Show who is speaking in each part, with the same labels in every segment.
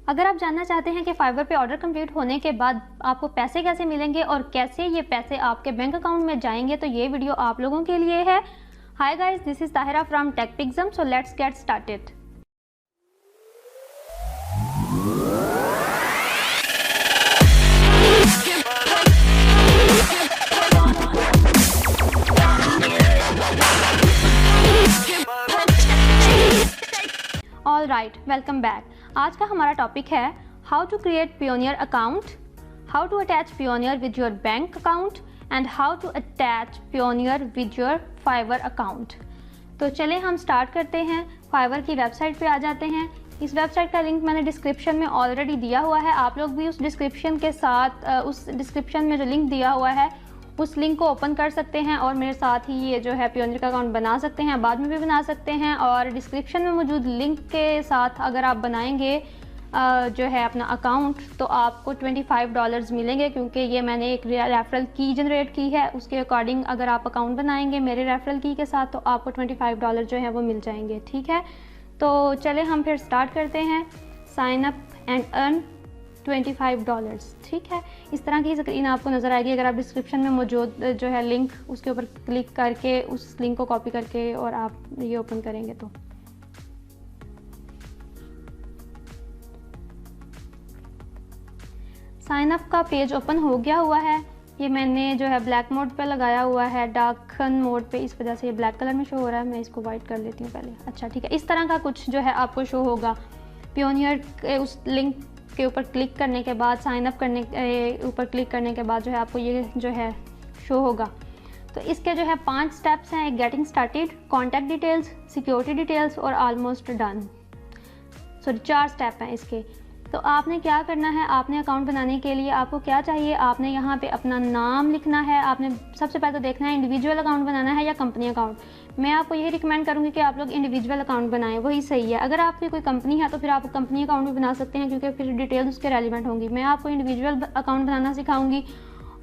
Speaker 1: अगर आप जानना चाहते हैं कि फाइवर पे ऑर्डर कंप्लीट होने के बाद आपको पैसे कैसे मिलेंगे और कैसे ये पैसे आपके बैंक अकाउंट में जाएंगे, तो ये वीडियो आप लोगों के लिए है। Hi guys, this is Tahira from Techpigzam. So let's get started. All right, welcome back. आज का हमारा टॉपिक है how to create Payoneer account, how to attach Payoneer with your bank account and how to attach Payoneer with your Fiverr account. तो चलें हम start करते हैं। Fibre की वेबसाइट पे आ जाते हैं। इस वेबसाइट का लिंक मैंने डिस्क्रिप्शन में ऑलरेडी दिया हुआ है। आप लोग भी उस डिस्क्रिप्शन के साथ उस डिस्क्रिप्शन में जो लिंक दिया हुआ है उस लिंक को ओपन कर सकते हैं और मेरे साथ ही ये जो है पियोनियर का अकाउंट बना सकते हैं, बाद में भी बना सकते हैं। और डिस्क्रिप्शन में मौजूद लिंक के साथ अगर आप बनाएंगे जो है अपना अकाउंट, तो आपको $25 मिलेंगे, क्योंकि ये मैंने एक रेफरल की जनरेट की है। उसके अकॉर्डिंग अगर आप अकाउंट बनाएंगे मेरे रेफरल की के साथ, तो आपको $25 जो है वो मिल जाएंगे। ठीक है, तो चले हम फिर स्टार्ट करते हैं। Sign up and earn $25। ठीक है, इस तरह की स्क्रीन आपको नज़र आएगी। अगर आप डिस्क्रिप्शन में मौजूद जो है लिंक, उसके ऊपर क्लिक करके उस लिंक को कॉपी करके और आप ये ओपन करेंगे तो साइन अप का पेज ओपन हो गया हुआ है। ये मैंने जो है ब्लैक मोड पे लगाया हुआ है, डार्कन मोड पे, इस वजह से ये ब्लैक कलर में शो हो रहा है। मैं इसको वाइट कर लेती हूँ पहले। अच्छा ठीक है, इस तरह का कुछ जो है आपको शो होगा। पियोनियर के उस लिंक के ऊपर क्लिक करने के बाद, साइन अप करने ऊपर क्लिक करने के बाद जो है आपको ये जो है शो होगा। तो इसके जो है 5 स्टेप्स हैं। Getting started, contact details, security details और ऑलमोस्ट डन। सॉरी, 4 स्टेप हैं इसके। तो आपने क्या करना है, आपने अकाउंट बनाने के लिए आपको क्या चाहिए, आपने यहाँ पे अपना नाम लिखना है। आपने सबसे पहले तो देखना है इंडिविजुअल अकाउंट बनाना है या कंपनी अकाउंट। मैं आपको यही रिकमेंड करूँगी कि आप लोग इंडिविजुअल अकाउंट बनाएं, वही सही है। अगर आपकी कोई कंपनी है तो फिर आप कंपनी अकाउंट भी बना सकते हैं, क्योंकि फिर डिटेल्स उसके रेलिवेंट होंगी। मैं आपको इंडिविजुअल अकाउंट बनाना सिखाऊंगी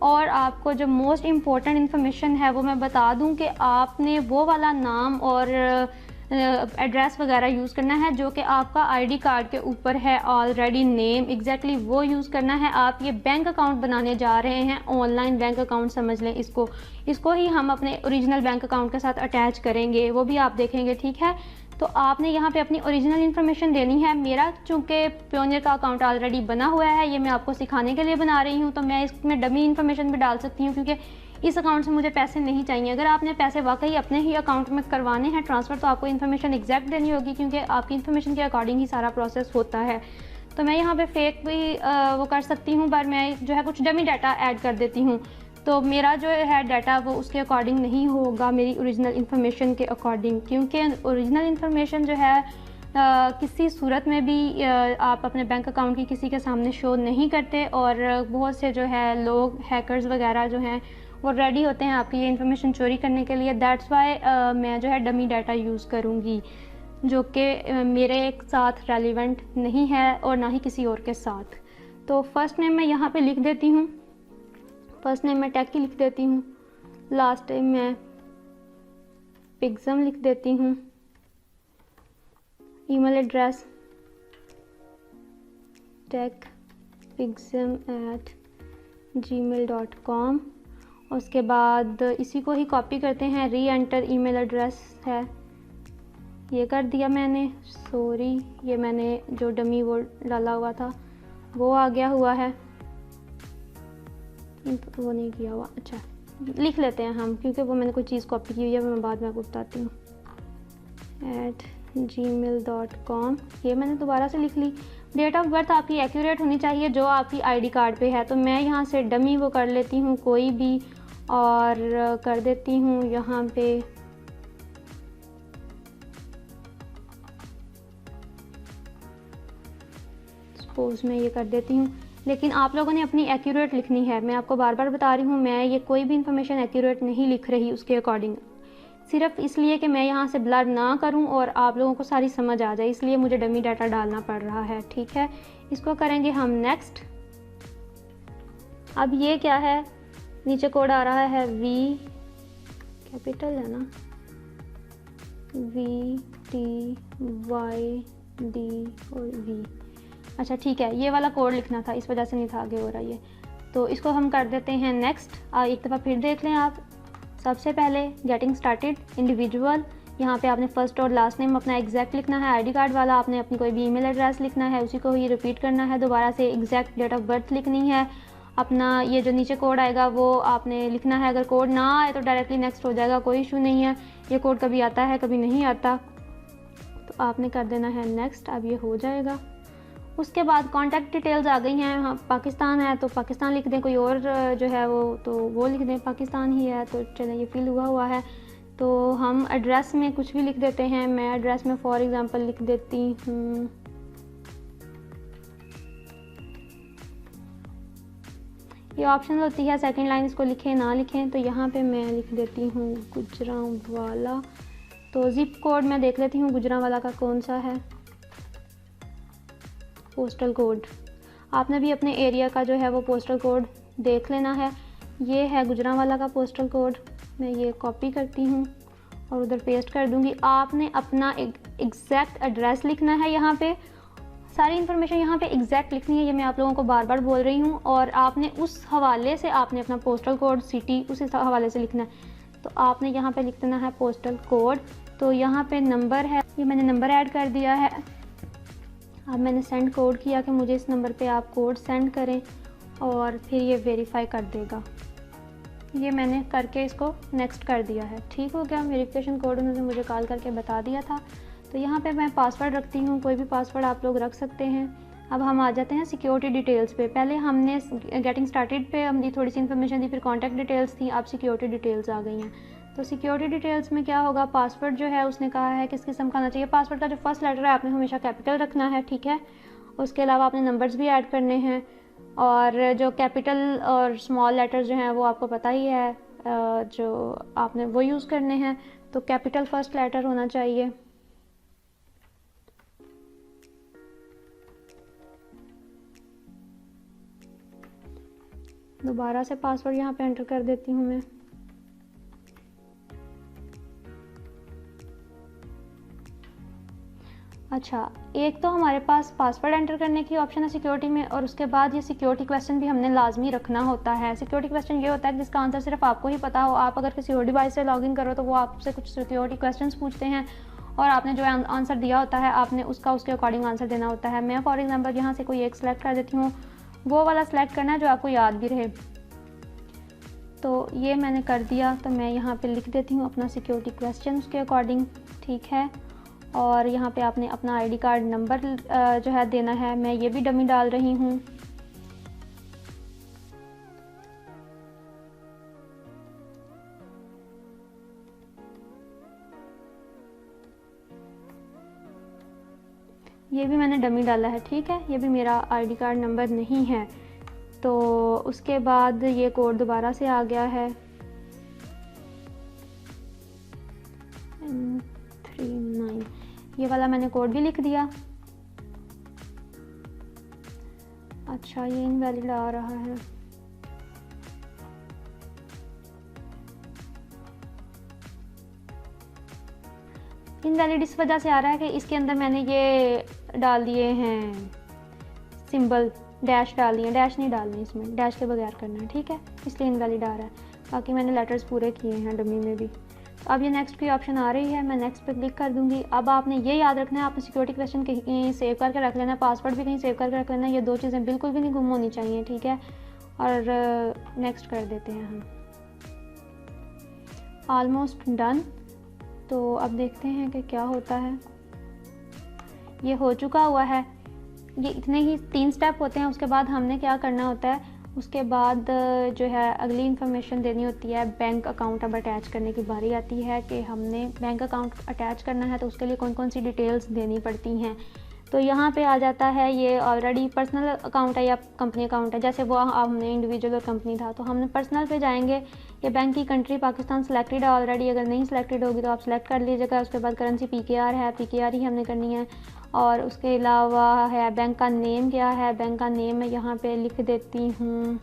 Speaker 1: और आपको जो मोस्ट इम्पॉर्टेंट इन्फॉर्मेशन है वो मैं बता दूं कि आपने वो वाला नाम और एड्रेस वगैरह यूज़ करना है जो कि आपका आईडी कार्ड के ऊपर है ऑलरेडी, नेम एग्जैक्टली वो यूज़ करना है। आप ये बैंक अकाउंट बनाने जा रहे हैं, ऑनलाइन बैंक अकाउंट समझ लें इसको ही हम अपने ओरिजिनल बैंक अकाउंट के साथ अटैच करेंगे, वो भी आप देखेंगे। ठीक है, तो आपने यहाँ पे अपनी ओरिजिनल इन्फॉर्मेशन देनी है। मेरा चूँकि पियोनियर का अकाउंट ऑलरेडी बना हुआ है, ये मैं आपको सिखाने के लिए बना रही हूँ, तो मैं इसमें डमी इन्फॉर्मेशन भी डाल सकती हूँ, क्योंकि इस अकाउंट से मुझे पैसे नहीं चाहिए। अगर आपने पैसे वाकई अपने ही अकाउंट में करवाने हैं ट्रांसफ़र, तो आपको इन्फॉर्मेशन एग्जैक्ट देनी होगी, क्योंकि आपकी इन्फॉर्मेशन के अकॉर्डिंग ही सारा प्रोसेस होता है। तो मैं यहाँ पे फेक भी वो कर सकती हूँ, पर मैं जो है कुछ डमी डाटा ऐड कर देती हूँ। तो मेरा जो है डाटा वो उसके अकॉर्डिंग नहीं होगा, मेरी ओरिजिनल इन्फॉर्मेशन के अकॉर्डिंग, क्योंकि ओरिजिनल इन्फॉर्मेशन जो है किसी सूरत में भी आप अपने बैंक अकाउंट की किसी के सामने शो नहीं करते। और बहुत से जो है लोग, हैकर्स वगैरह जो हैं, वो रेडी होते हैं आपकी ये इन्फॉर्मेशन चोरी करने के लिए। दैट्स वाई मैं जो है डमी डाटा यूज़ करूँगी, जो कि मेरे साथ रेलिवेंट नहीं है और ना ही किसी और के साथ। तो फर्स्ट नेम मैं यहाँ पे लिख देती हूँ, फर्स्ट नेम मैं टेक लिख देती हूँ, लास्ट नेम मैं पिग्ज़म लिख देती हूँ, ईमेल एड्रेस techpigzam@gmail.com। उसके बाद इसी को ही कॉपी करते हैं, री एंटर ईमेल एड्रेस है, ये कर दिया मैंने। सॉरी, ये मैंने जो डमी वो डाला हुआ था वो आ गया हुआ है, वो नहीं किया हुआ। अच्छा, लिख लेते हैं हम, क्योंकि वो मैंने कोई चीज़ कॉपी की हुई है, मैं बाद में आपको बताती हूँ। @gmail.com, ये मैंने दोबारा से लिख ली। डेट ऑफ बर्थ आपकी एक्यूरेट होनी चाहिए जो आपकी आईडी कार्ड पे है, तो मैं यहाँ से डमी वो कर लेती हूँ कोई भी, और कर देती हूँ यहाँ पे सपोज मैं ये कर देती हूँ। लेकिन आप लोगों ने अपनी एक्यूरेट लिखनी है, मैं आपको बार बार बता रही हूँ, मैं ये कोई भी इंफॉर्मेशन एक्यूरेट नहीं लिख रही उसके अकॉर्डिंग, सिर्फ इसलिए कि मैं यहाँ से ब्लर ना करूँ और आप लोगों को सारी समझ आ जाए, इसलिए मुझे डमी डाटा डालना पड़ रहा है। ठीक है, इसको करेंगे हम नेक्स्ट। अब ये क्या है, नीचे कोड आ रहा है V, कैपिटल है ना, VTYD और V। अच्छा ठीक है, ये वाला कोड लिखना था, इस वजह से नहीं था आगे हो रहा ये। तो इसको हम कर देते हैं नेक्स्ट। एक दफ़ा फिर देख लें आप। सबसे पहले गेटिंग स्टार्टेड, इंडिविजुअल, यहाँ पे आपने फ़र्स्ट और लास्ट नेम अपना एग्जैक्ट लिखना है। आईडी कार्ड वाला आपने अपनी कोई भी ईमेल एड्रेस लिखना है, उसी को ही रिपीट करना है दोबारा से। एग्जैक्ट डेट ऑफ बर्थ लिखनी है। अपना ये जो नीचे कोड आएगा वो आपने लिखना है। अगर कोड ना आए तो डायरेक्टली नेक्स्ट हो जाएगा, कोई इशू नहीं है। ये कोड कभी आता है कभी नहीं आता, तो आपने कर देना है नेक्स्ट। अब ये हो जाएगा। उसके बाद कॉन्टैक्ट डिटेल्स आ गई हैं। हाँ, पाकिस्तान है तो पाकिस्तान लिख दें, कोई और जो है वो लिख दें, पाकिस्तान ही है तो चलें, ये फिल हुआ है। तो हम एड्रेस में कुछ भी लिख देते हैं। मैं एड्रेस में फॉर एग्ज़ाम्पल लिख देती हूँ ये ऑप्शन होती है सेकंड लाइन, इसको लिखें ना लिखें। तो यहाँ पे मैं लिख देती हूँ गुजरांवाला। तो ज़िप कोड मैं देख लेती हूँ गुजरांवाला का कौन सा है, पोस्टल कोड। आपने भी अपने एरिया का जो है वो पोस्टल कोड देख लेना है। ये है गुजरांवाला का पोस्टल कोड। मैं ये कॉपी करती हूँ और उधर पेस्ट कर दूँगी। आपने अपना एग्जैक्ट एड्रेस लिखना है। यहाँ पे सारी इन्फॉर्मेशन यहाँ पे एग्जैक्ट लिखनी है, ये मैं आप लोगों को बार बार बोल रही हूँ। और आपने उस हवाले से आपने अपना पोस्टल कोड, सिटी, उस हवाले से लिखना है। तो आपने यहाँ पे लिख देना है पोस्टल कोड। तो यहाँ पे नंबर है, ये मैंने नंबर ऐड कर दिया है। अब मैंने सेंड कोड किया कि मुझे इस नंबर पे आप कोड सेंड करें और फिर ये वेरीफाई कर देगा। ये मैंने करके इसको नेक्स्ट कर दिया है। ठीक हो गया। वेरिफिकेशन कोड उन्होंने मुझे कॉल करके बता दिया था। तो यहाँ पे मैं पासवर्ड रखती हूँ, कोई भी पासवर्ड आप लोग रख सकते हैं। अब हम आ जाते हैं सिक्योरिटी डिटेल्स पे। पहले हमने गेटिंग स्टार्टेड पे हमने थोड़ी सी इन्फॉर्मेशन दी, फिर कॉन्टैक्ट डिटेल्स थी, अब सिक्योरिटी डिटेल्स आ गई हैं। तो सिक्योरिटी डिटेल्स में क्या होगा, पासवर्ड जो है उसने कहा है किस किस्म का आना चाहिए। पासवर्ड का जो फर्स्ट लेटर है आपने हमेशा कैपिटल रखना है, ठीक है। उसके अलावा आपने नंबर्स भी ऐड करने हैं, और जो कैपिटल और स्मॉल लेटर्स जो हैं वो आपको पता ही है, जो आपने वो यूज़ करने हैं। तो कैपिटल फर्स्ट लेटर होना चाहिए। दोबारा से पासवर्ड यहाँ पे एंटर कर देती हूँ मैं। अच्छा, एक तो हमारे पास पासवर्ड एंटर करने की ऑप्शन है सिक्योरिटी में, और उसके बाद ये सिक्योरिटी क्वेश्चन भी हमने लाजमी रखना होता है। सिक्योरिटी क्वेश्चन ये होता है कि जिसका आंसर सिर्फ आपको ही पता हो। आप अगर किसी और डिवाइस से लॉगिन करो तो वो आपसे कुछ सिक्योरिटी क्वेश्चंस पूछते हैं, और आपने जो आंसर दिया होता है आपने उसका उसके अकॉर्डिंग आंसर देना होता है। मैं फॉर एग्जाम्पल यहाँ से कोई एक सिलेक्ट कर देती हूँ, वो वाला सिलेक्ट करना है जो आपको याद भी रहे। तो ये मैंने कर दिया। तो मैं यहाँ पे लिख देती हूँ अपना सिक्योरिटी क्वेश्चन उसके अकॉर्डिंग, ठीक है। और यहाँ पे आपने अपना आईडी कार्ड नंबर जो है देना है। मैं ये भी डमी डाल रही हूँ। ये भी मैंने डमी डाला है, ठीक है। ये भी मेरा आईडी कार्ड नंबर नहीं है। तो उसके बाद ये कोड दोबारा से आ गया है 39, ये वाला मैंने कोड भी लिख दिया। अच्छा, ये इनवैलिड आ रहा है। इनवैलिड इस वजह से आ रहा है कि इसके अंदर मैंने ये डाल दिए हैं सिंबल, डैश डाल दिए। डैश नहीं डालनी, इसमें डैश के बगैर करना है, ठीक है। इसलिए इनवैलिड आ रहा है। बाकी मैंने लेटर्स पूरे किए हैं डमी में भी। तो अब ये नेक्स्ट की ऑप्शन आ रही है, मैं नेक्स्ट पे क्लिक कर दूंगी। अब आपने ये याद रखना है, आपने सिक्योरिटी क्वेश्चन कहीं सेव करके रख लेना है, पासवर्ड भी कहीं सेव करके रख लेना है। ये दो चीज़ें बिल्कुल भी नहीं गुम होनी चाहिए, ठीक है। और नेक्स्ट कर देते हैं हम। Almost done. तो अब देखते हैं कि क्या होता है। ये हो चुका हुआ है। ये इतने ही 3 स्टेप होते हैं। उसके बाद हमने क्या करना होता है, उसके बाद जो है अगली इन्फॉर्मेशन देनी होती है। बैंक अकाउंट अब अटैच करने की बारी आती है कि हमने बैंक अकाउंट अटैच करना है, तो उसके लिए कौन कौन सी डिटेल्स देनी पड़ती हैं। तो यहाँ पे आ जाता है ये ऑलरेडी पर्सनल अकाउंट है या कंपनी अकाउंट है। जैसे वो हमने इंडिविजुअल और कंपनी था, तो हमने पर्सनल पे जाएंगे। ये बैंक की कंट्री पाकिस्तान सेलेक्टेड है ऑलरेडी, अगर नहीं सिलेक्टेड होगी तो आप सेलेक्ट कर लीजिएगा। उसके बाद करेंसी PKR है, PKR ही हमने करनी है। और उसके अलावा है बैंक का नेम क्या है, बैंक का नेम मैं यहाँ पे लिख देती हूँ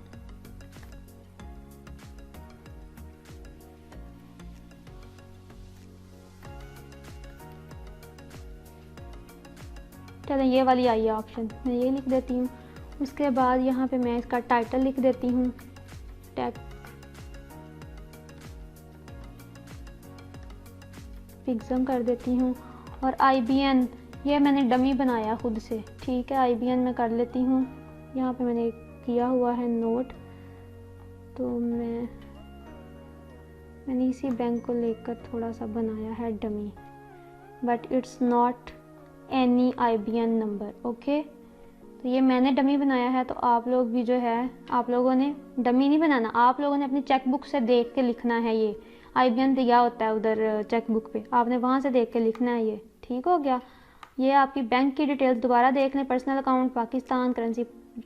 Speaker 1: चलो ये वाली आई है ऑप्शन, मैं ये लिख देती हूँ। उसके बाद यहाँ पे मैं इसका टाइटल लिख देती हूँ, टेक पिक्सम कर देती हूँ। और IBN ये मैंने डमी बनाया खुद से, ठीक है। IBN मैं कर लेती हूँ, यहाँ पे मैंने किया हुआ है नोट। तो मैंने इसी बैंक को लेकर थोड़ा सा बनाया है dummy, but it's not any IBN number, okay. तो ये मैंने डमी बनाया है, तो आप लोग भी जो है, आप लोगों ने डमी नहीं बनाना, आप लोगों ने अपनी चेकबुक से देख के लिखना है। ये IBN दिया होता है उधर चेकबुक पे, आपने वहाँ से देख के लिखना है ये, ठीक हो गया। ये आपकी बैंक की डिटेल्स दोबारा देख लें, personal account Pakistan, currency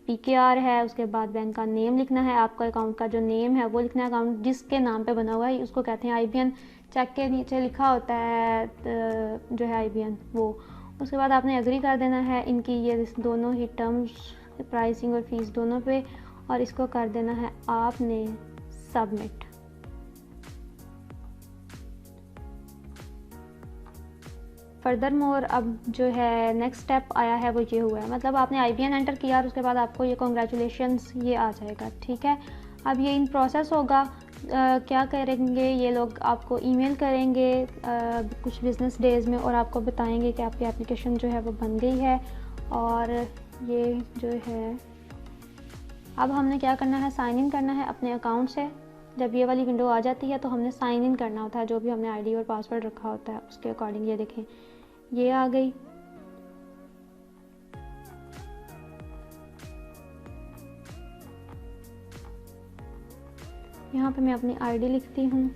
Speaker 1: PKR है। उसके बाद बैंक का नेम लिखना है, आपका अकाउंट का जो नेम है वो लिखना है। अकाउंट जिसके नाम पे बना हुआ है उसको कहते हैं IBN। चेक के नीचे लिखा होता है जो है IBN वो। उसके बाद आपने एग्री कर देना है इनकी ये दोनों ही टर्म्स, प्राइसिंग और फीस दोनों पे, और इसको कर देना है आपने सबमिट। फर्दर मोर अब जो है नेक्स्ट स्टेप आया है वो ये हुआ है, मतलब आपने IBN एंटर किया और उसके बाद आपको ये कॉन्ग्रेचुलेशंस ये आ जाएगा, ठीक है। अब ये इन प्रोसेस होगा, क्या करेंगे ये लोग, आपको ईमेल करेंगे कुछ बिज़नेस डेज़ में, और आपको बताएंगे कि आपकी एप्लीकेशन जो है वो बन गई है। और ये जो है अब हमने क्या करना है, साइन इन करना है अपने अकाउंट से। जब ये वाली विंडो आ जाती है तो हमने साइन इन करना होता है, जो भी हमने ID और पासवर्ड रखा होता है उसके अकॉर्डिंग। ये देखें ये आ गई। यहाँ पे मैं अपनी ID लिखती हूँ,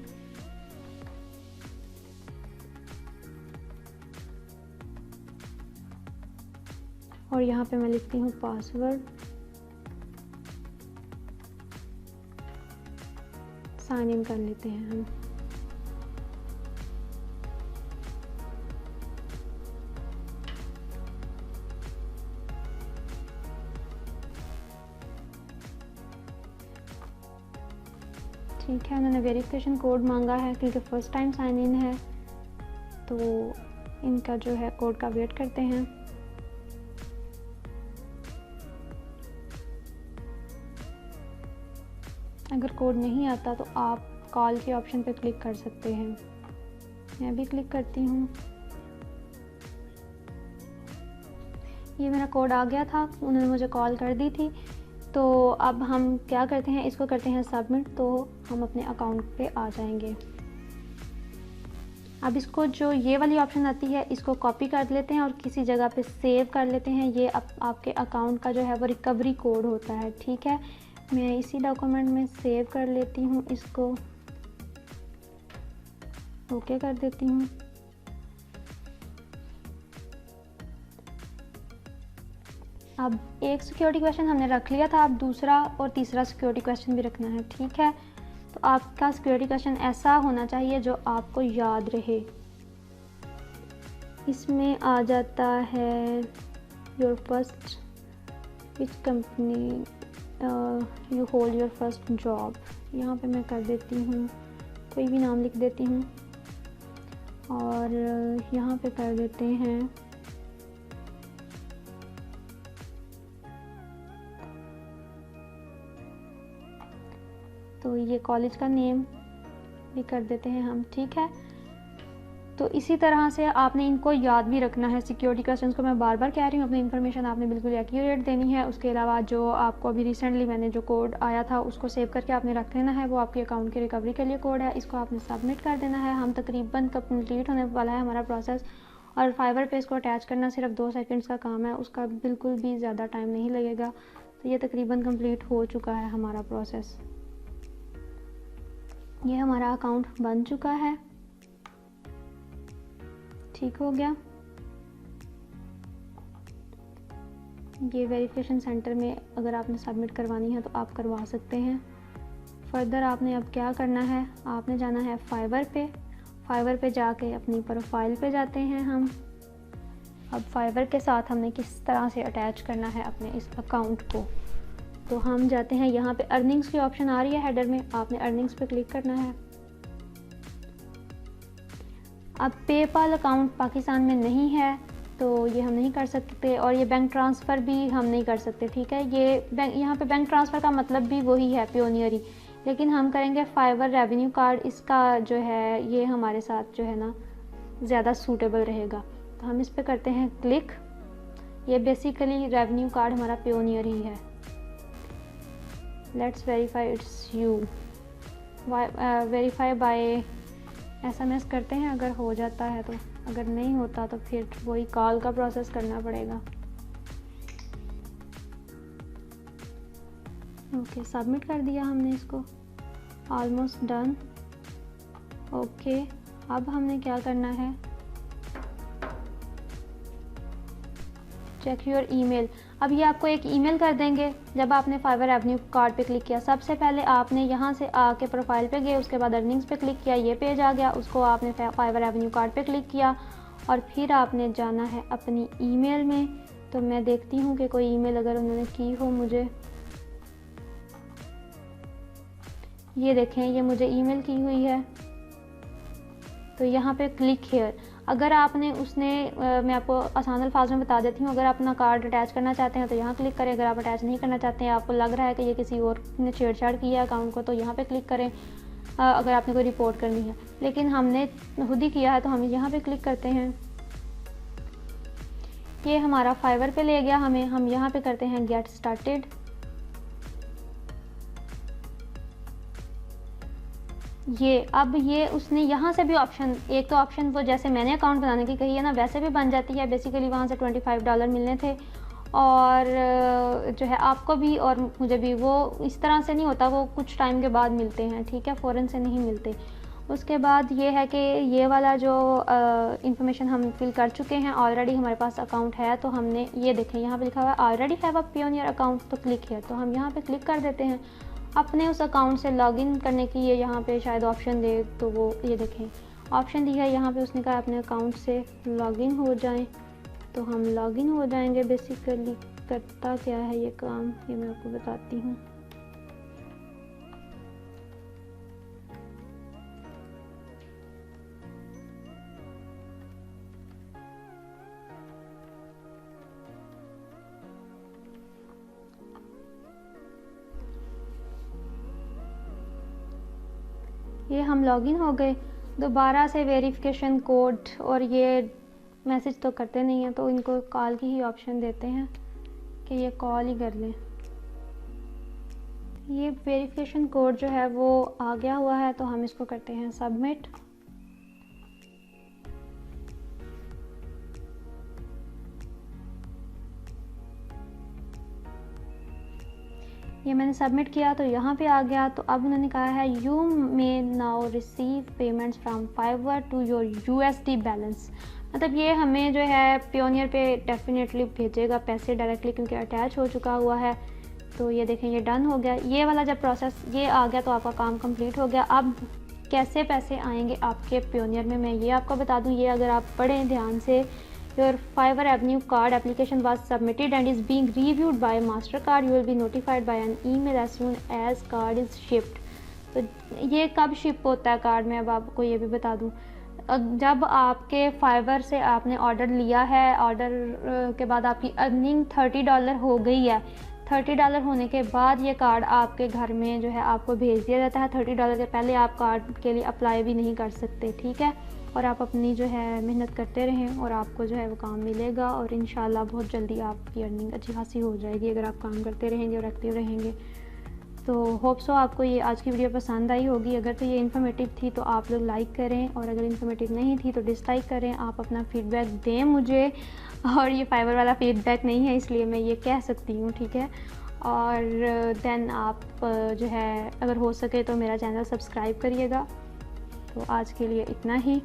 Speaker 1: और यहाँ पे मैं लिखती हूँ पासवर्ड। साइन इन कर लेते हैं हम। ठीक है, उन्होंने वेरिफिकेशन कोड मांगा है क्योंकि फ़र्स्ट टाइम साइन इन है, तो इनका जो है कोड का वेट करते हैं। अगर कोड नहीं आता तो आप कॉल के ऑप्शन पे क्लिक कर सकते हैं। मैं भी क्लिक करती हूँ। ये मेरा कोड आ गया था, उन्होंने मुझे कॉल कर दी थी। तो अब हम क्या करते हैं, इसको करते हैं सबमिट, तो हम अपने अकाउंट पे आ जाएंगे। अब इसको जो ये वाली ऑप्शन आती है इसको कॉपी कर लेते हैं और किसी जगह पे सेव कर लेते हैं। ये आपके अकाउंट का जो है वो रिकवरी कोड होता है, ठीक है। मैं इसी डॉक्यूमेंट में सेव कर लेती हूँ, इसको ओके कर देती हूँ। अब एक सिक्योरिटी क्वेश्चन हमने रख लिया था, अब दूसरा और तीसरा सिक्योरिटी क्वेश्चन भी रखना है, ठीक है। तो आपका सिक्योरिटी क्वेश्चन ऐसा होना चाहिए जो आपको याद रहे। इसमें आ जाता है your first which company you hold your first job. यहाँ पे मैं कर देती हूँ, कोई भी नाम लिख देती हूँ, और यहाँ पे कर देते हैं तो ये कॉलेज का नेम भी कर देते हैं हम, ठीक है। तो इसी तरह से आपने इनको याद भी रखना है। सिक्योरिटी क्वेश्चंस को मैं बार बार कह रही हूँ, अपनी इन्फॉर्मेशन आपने बिल्कुल एक्यूरेट देनी है। उसके अलावा जो आपको अभी रिसेंटली मैंने जो कोड आया था उसको सेव करके आपने रख लेना है, वो आपके अकाउंट की रिकवरी के लिए कोड है। इसको आपने सबमिट कर देना है। हम तकरीबन कंप्लीट होने वाला है हमारा प्रोसेस, और फाइवर पे इसको अटैच करना सिर्फ 2 सेकेंड्स का काम है, उसका बिल्कुल भी ज़्यादा टाइम नहीं लगेगा। तो ये तकरीबन कंप्लीट हो चुका है हमारा प्रोसेस। ये हमारा अकाउंट बन चुका है, ठीक हो गया। ये वेरिफिकेशन सेंटर में अगर आपने सबमिट करवानी है तो आप करवा सकते हैं। फर्दर आपने अब क्या करना है, आपने जाना है फाइवर पे। फाइवर पे जाके अपनी प्रोफाइल पे जाते हैं हम। अब फाइवर के साथ हमने किस तरह से अटैच करना है अपने इस अकाउंट को, तो हम जाते हैं यहाँ पे अर्निंग्स की ऑप्शन आ रही है हेडर में, आपने अर्निंग्स पे क्लिक करना है। अब पेपाल अकाउंट पाकिस्तान में नहीं है तो ये हम नहीं कर सकते, और ये बैंक ट्रांसफ़र भी हम नहीं कर सकते, ठीक है। ये बैंक, यहाँ पे बैंक ट्रांसफ़र का मतलब भी वही है, पियोनियर ही, लेकिन हम करेंगे फाइवर रेवेन्यू कार्ड। इसका जो है ये हमारे साथ जो है ना ज़्यादा सूटेबल रहेगा, तो हम इस पर करते हैं क्लिक। ये बेसिकली रेवेन्यू कार्ड हमारा पियोनियर ही है। Let's verify it's you, verify by SMS करते हैं अगर हो जाता है तो, अगर नहीं होता तो फिर वही कॉल का प्रोसेस करना पड़ेगा। ओके, सबमिट कर दिया हमने इसको, ऑलमोस्ट डन। ओके, अब हमने क्या करना है, चेक योर ईमेल। अब ये आपको एक ईमेल कर देंगे जब आपने फाइवर एवेन्यू कार्ड पे क्लिक किया। सबसे पहले आपने यहाँ से आके प्रोफाइल पे गए, उसके बाद अर्निंग्स पे क्लिक किया, ये पेज आ गया, उसको आपने फाइवर एवेन्यू कार्ड पे क्लिक किया और फिर आपने जाना है अपनी ईमेल में। तो मैं देखती हूँ कि कोई ईमेल अगर उन्होंने की हो मुझे। ये देखें, ये मुझे ईमेल की हुई है, तो यहाँ पे क्लिक हेयर। अगर आपने उसने मैं आपको आसान अल्फाज में बता देती हूँ, अगर आप अपना कार्ड अटैच करना चाहते हैं तो यहाँ क्लिक करें। अगर आप अटैच नहीं करना चाहते हैं, आपको लग रहा है कि ये किसी और ने छेड़छाड़ किया है अकाउंट को, तो यहाँ पे क्लिक करें। अगर आपने कोई रिपोर्ट करनी है, लेकिन हमने खुद ही किया है तो हम यहाँ पे क्लिक करते हैं। ये हमारा फाइवर पे ले गया हमें, हम यहाँ पे करते हैं गेट स्टार्टेड। ये अब ये उसने यहाँ से भी ऑप्शन, एक तो ऑप्शन वो जैसे मैंने अकाउंट बनाने की कही है ना, वैसे भी बन जाती है। बेसिकली वहाँ से $25 मिलने थे, और जो है आपको भी और मुझे भी वो इस तरह से नहीं होता, वो कुछ टाइम के बाद मिलते हैं, ठीक है, फ़ौरन से नहीं मिलते। उसके बाद ये है कि ये वाला जो इंफॉर्मेशन हम फिल कर चुके हैं, ऑलरेडी हमारे पास अकाउंट है, तो हमने ये देखें यहाँ पे लिखा हुआ है already have a pioneer account, तो क्लिक है, तो हम यहाँ पे क्लिक कर देते हैं। अपने उस अकाउंट से लॉगिन करने की ये यहाँ पे शायद ऑप्शन दे, तो वो ये देखें ऑप्शन दिया है यहाँ पे, उसने कहा अपने अकाउंट से लॉगिन हो जाएं, तो हम लॉगिन हो जाएंगे। बेसिकली करता क्या है ये काम, ये मैं आपको बताती हूँ। ये हम लॉगिन हो गए, दोबारा से वेरिफिकेशन कोड और ये मैसेज तो करते नहीं हैं, तो इनको कॉल की ही ऑप्शन देते हैं कि ये कॉल ही कर लें। ये वेरिफिकेशन कोड जो है वो आ गया हुआ है, तो हम इसको करते हैं सबमिट। ये मैंने सबमिट किया तो यहाँ पे आ गया। तो अब उन्होंने कहा है you may now receive payments from Fiverr to your USD बैलेंस। मतलब ये हमें जो है पियोनियर पे डेफिनेटली भेजेगा पैसे डायरेक्टली, क्योंकि अटैच हो चुका हुआ है। तो ये देखें ये डन हो गया। ये वाला जब प्रोसेस ये आ गया तो आपका काम कंप्लीट हो गया। अब कैसे पैसे आएंगे आपके पियोनियर में, मैं ये आपको बता दूँ। ये अगर आप पढ़ें ध्यान से, Your Fiverr Avenue card application was submitted and is being reviewed by MasterCard. You will be notified by an email as soon as card is shipped. तो ये कब शिप होता है कार्ड में, अब आपको ये भी बता दूँ। जब आपके फाइवर से आपने ऑर्डर लिया है, ऑर्डर के बाद आपकी अर्निंग $30 हो गई है, $30 होने के बाद ये कार्ड आपके घर में जो है आपको भेज दिया जाता है। $30 के पहले आप कार्ड के लिए अप्लाई भी नहीं कर सकते, ठीक है। और आप अपनी जो है मेहनत करते रहें और आपको जो है वो काम मिलेगा, और इंशाल्लाह बहुत जल्दी आपकी अर्निंग अच्छी खासी हो जाएगी अगर आप काम करते रहेंगे और एक्टिव रहेंगे। तो होप सो आपको ये आज की वीडियो पसंद आई होगी। अगर तो ये इन्फॉर्मेटिव थी तो आप लोग लाइक करें, और अगर इन्फॉर्मेटिव नहीं थी तो डिसलाइक करें। आप अपना फीडबैक दें मुझे, और ये फाइवर वाला फीडबैक नहीं है इसलिए मैं ये कह सकती हूँ, ठीक है। और देन आप जो है अगर हो सके तो मेरा चैनल सब्सक्राइब करिएगा। तो आज के लिए इतना ही।